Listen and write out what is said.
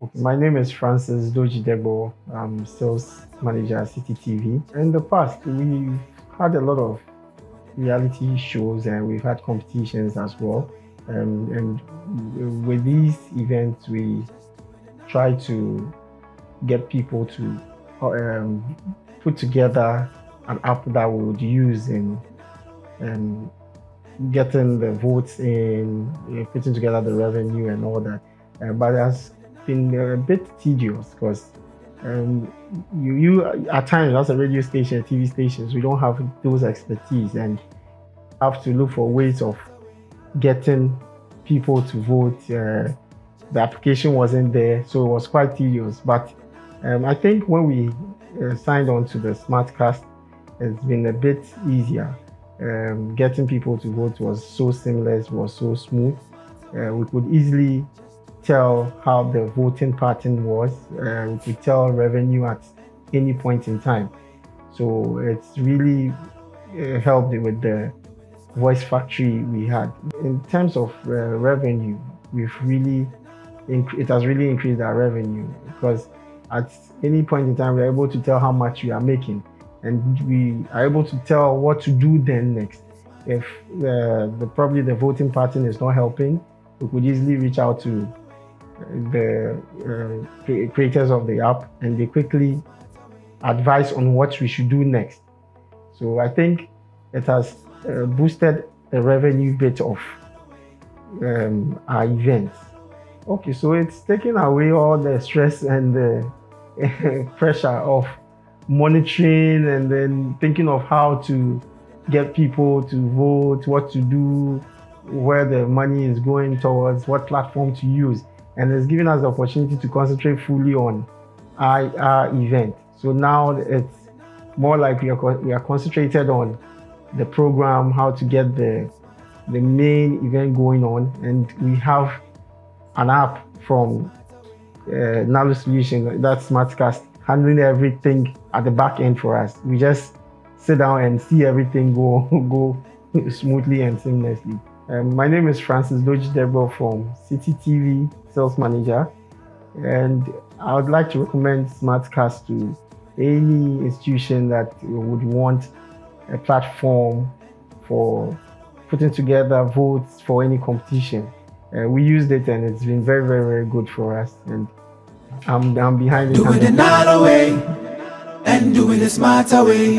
My name is Francis Dojidegbo. I'm sales manager at Citi TV. In the past, we've had a lot of reality shows and we've had competitions as well. And with these events, we try to get people to um, put together an app that we would use in um, getting the votes in, putting together the revenue and all that. But it has been a bit tedious because um, you at times as a radio station, TV stations, we don't have those expertise and have to look for ways of getting people to vote. The application wasn't there, so it was quite tedious. But I think when we signed on to the Smartcast, it's been a bit easier. Getting people to vote was so seamless, was so smooth. We could easily tell how the voting pattern was. We could tell revenue at any point in time. So it's really helped with the voice factory we had. In terms of revenue, it has really increased our revenue because at any point in time we're able to tell how much we are making and we are able to tell what to do then next. If probably the voting pattern is not helping, we could easily reach out to the creators of the app and they quickly advise on what we should do next. So I think it has boosted the revenue bit of our events. Okay, so it's taking away all the stress and the pressure of monitoring and then thinking of how to get people to vote, what to do, where the money is going towards, what platform to use. And it's giving us the opportunity to concentrate fully on our event. So now it's more like we are concentrated on the program, how to get the main event going on, and we have an app from NALO solution, that's Smartcast, handling everything at the back end for us. We just sit down and see everything go smoothly and seamlessly. My name is Francis Dojidegbo from Citi TV, sales manager, and I would like to recommend Smartcast to any institution that would want a platform for putting together votes for any competition. We used it and it's been very, very, very good for us. And I'm behind it. Do it the NALO way and do it the smarter way.